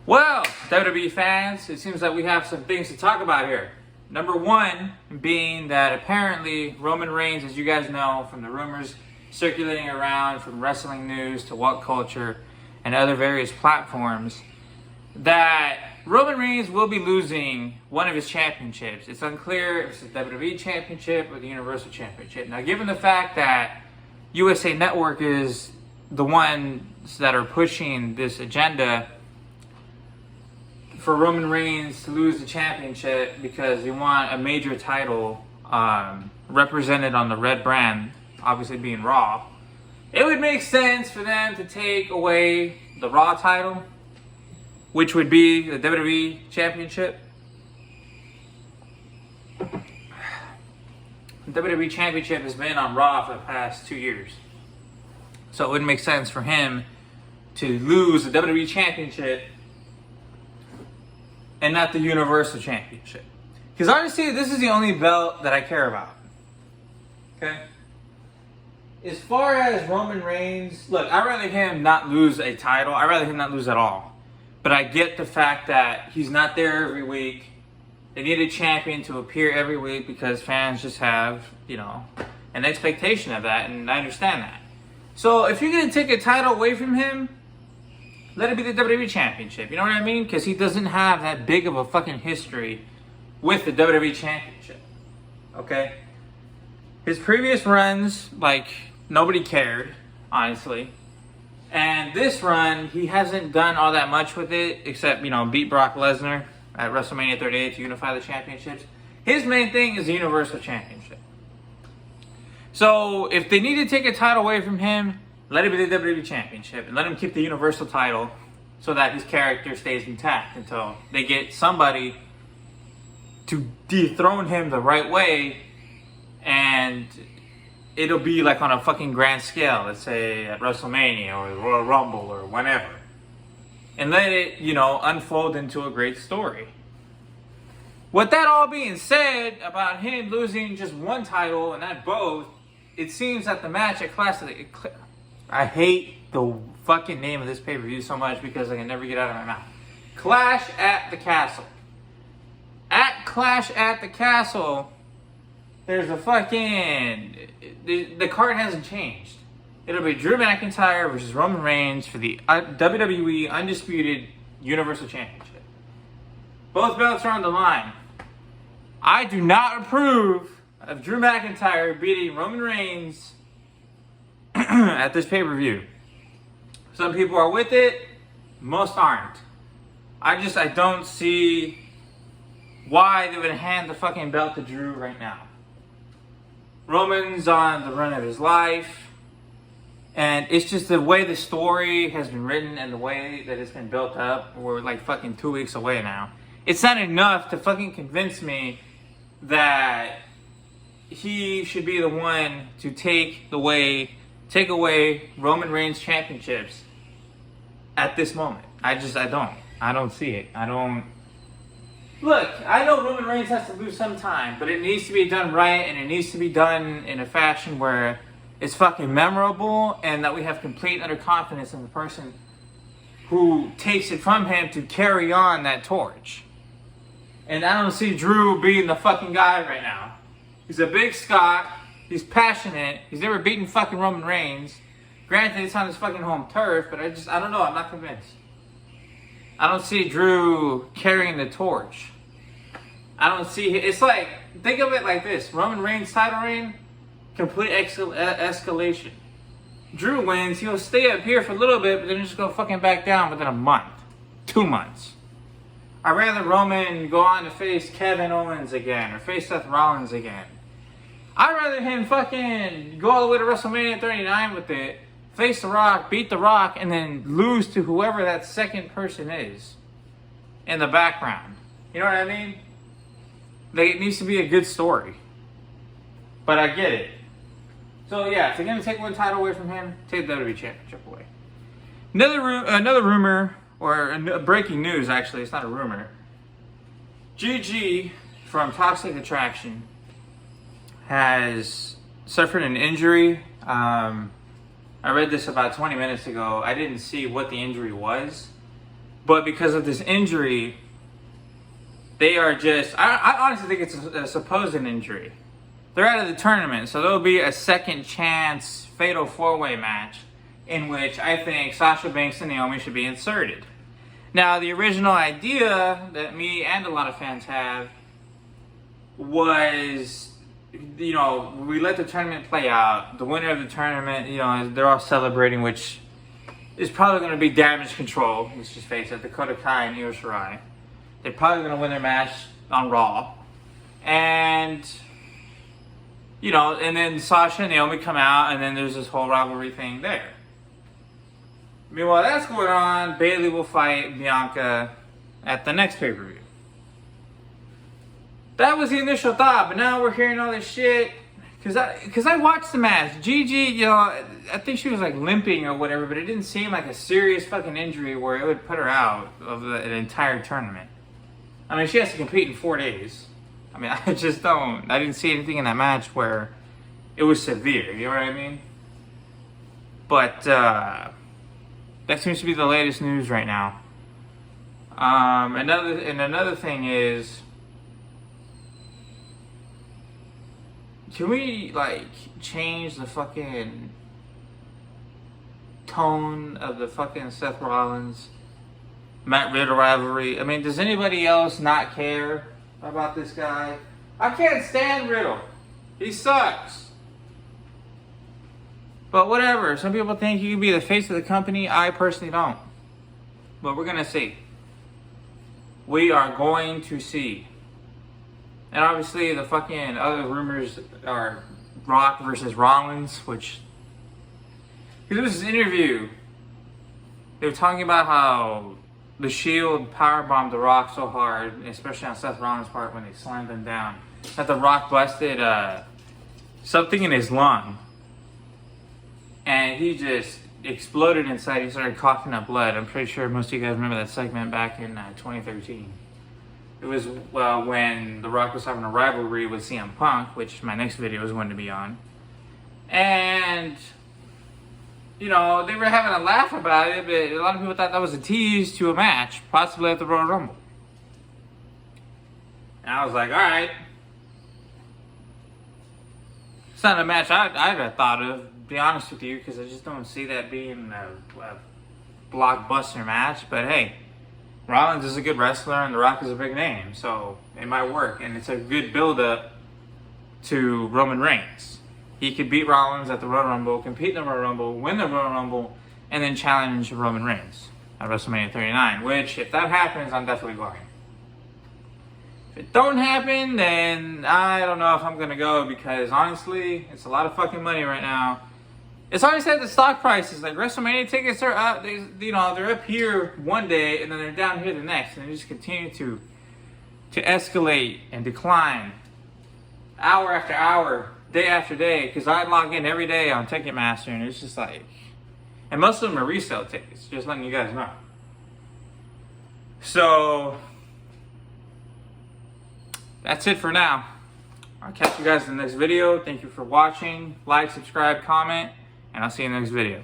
Well, WWE fans, it seems like we have some things to talk about here. Number one being that apparently Roman Reigns, as you guys know from the rumors circulating around from wrestling news to What Culture and other various platforms, that Roman Reigns will be losing one of his championships. It's unclear if it's the WWE Championship or the Universal Championship. Now, given the fact that USA Network is the ones that are pushing this agenda for Roman Reigns to lose the championship because they want a major title represented on the red brand, obviously being Raw, it would make sense for them to take away the Raw title, which would be the WWE Championship. The WWE Championship has been on Raw for the past 2 years. So it wouldn't make sense for him to lose the WWE Championship and not the Universal Championship. Because honestly, this is the only belt that I care about. Okay? As far as Roman Reigns, look, I'd rather him not lose a title. I'd rather him not lose at all. But I get the fact that he's not there every week. They need a champion to appear every week because fans just have, an expectation of that, and I understand that. So if you're going to take a title away from him, let it be the WWE Championship. You know what I mean? Because he doesn't have that big of a fucking history with the WWE Championship. Okay? His previous runs, nobody cared, honestly. And this run, he hasn't done all that much with it, except, beat Brock Lesnar at WrestleMania 38 to unify the championships. His main thing is the Universal Championship. So, if they need to take a title away from him, let it be the WWE Championship and let him keep the Universal title so that his character stays intact until they get somebody to dethrone him the right way, and it'll be on a fucking grand scale, let's say at WrestleMania or the Royal Rumble or whenever. And let it, unfold into a great story. With that all being said, about him losing just one title and not both, it seems that the match at Clash of the... I hate the fucking name of this pay-per-view so much because I can never get it out of my mouth. Clash at the Castle. At Clash at the Castle, there's a fucking... The card hasn't changed. It'll be Drew McIntyre versus Roman Reigns for the WWE Undisputed Universal Championship. Both belts are on the line. I do not approve of Drew McIntyre beating Roman Reigns at this pay-per-view. Some people are with it, most aren't. I don't see why they would hand the fucking belt to Drew right now. Roman's on the run of his life, and it's just the way the story has been written and the way that it's been built up. We're fucking 2 weeks away now. It's not enough to fucking convince me that he should be the one to take away Roman Reigns championships at this moment. I don't see it. Look, I know Roman Reigns has to lose some time, but it needs to be done right, and it needs to be done in a fashion where it's fucking memorable and that we have complete utter confidence in the person who takes it from him to carry on that torch. And I don't see Drew being the fucking guy right now. He's a big Scot. He's passionate. He's never beaten fucking Roman Reigns. Granted, it's on his fucking home turf, but I don't know. I'm not convinced. I don't see Drew carrying the torch. I don't see... It's think of it like this. Roman Reigns title reign, complete escalation. Drew wins. He'll stay up here for a little bit, but then just go fucking back down within a month. 2 months. I'd rather Roman go on to face Kevin Owens again or face Seth Rollins again. I'd rather him fucking go all the way to WrestleMania 39 with it, face The Rock, beat The Rock, and then lose to whoever that second person is in the background. You know what I mean? It needs to be a good story. But I get it. So yeah, if they're going to take one title away from him, take the WWE Championship away. Another rumor, or breaking news actually, it's not a rumor. Gigi from Toxic Attraction has suffered an injury. I read this about 20 minutes ago. I didn't see what the injury was, But because of this injury, they are just, I honestly think it's a supposed injury. They're out of the tournament, so there'll be a second chance fatal 4-way match in which I think Sasha Banks and Naomi should be inserted. Now, the original idea that me and a lot of fans have was, you know, we let the tournament play out. The winner of the tournament, you know, they're all celebrating, which is probably going to be Damage Control. Let's just face it, Dakota Kai and Io Shirai. They're probably going to win their match on Raw. And, you know, and then Sasha and Naomi come out, and then there's this whole rivalry thing there. Meanwhile, that's going on. Bayley will fight Bianca at the next pay-per-view. That was the initial thought, but now we're hearing all this shit. Because I watched the match. Gigi, you know, I think she was like limping or whatever, but it didn't seem like a serious fucking injury where it would put her out of an entire tournament. I mean, she has to compete in 4 days. I mean, I didn't see anything in that match where it was severe, you know what I mean? But, that seems to be the latest news right now. Another thing is, can we, like, change the fucking tone of the fucking Seth Rollins, Matt Riddle rivalry? I mean, does anybody else not care about this guy? I can't stand Riddle. He sucks. But whatever. Some people think you can be the face of the company. I personally don't. But we're going to see. We are going to see. And obviously the fucking other rumors are Rock versus Rollins, which... Because there was this interview. They were talking about how the Shield powerbombed The Rock so hard, especially on Seth Rollins' part when they slammed him down, that The Rock busted something in his lung. And he just exploded inside. He started coughing up blood. I'm pretty sure most of you guys remember that segment back in 2013. It was when The Rock was having a rivalry with CM Punk, which my next video is going to be on. And, you know, they were having a laugh about it, but a lot of people thought that was a tease to a match, possibly at the Royal Rumble. And I was like, alright. It's not a match I'd have thought of, to be honest with you, because I just don't see that being a blockbuster match. But hey, Rollins is a good wrestler and The Rock is a big name, so it might work. And it's a good build-up to Roman Reigns. He could beat Rollins at the Royal Rumble, compete in the Royal Rumble, win the Royal Rumble, and then challenge Roman Reigns at WrestleMania 39, which, if that happens, I'm definitely going. If it don't happen, then I don't know if I'm going to go, because honestly, it's a lot of fucking money right now. It's always at the stock prices. Like, WrestleMania tickets are up, they're up here one day, and then they're down here the next, and they just continue to escalate and decline hour after hour, day after day, because I log in every day on Ticketmaster, and it's just like, and most of them are resale tickets, just letting you guys know. So, that's it for now. I'll catch you guys in the next video. Thank you for watching. Like, subscribe, comment, and I'll see you in the next video.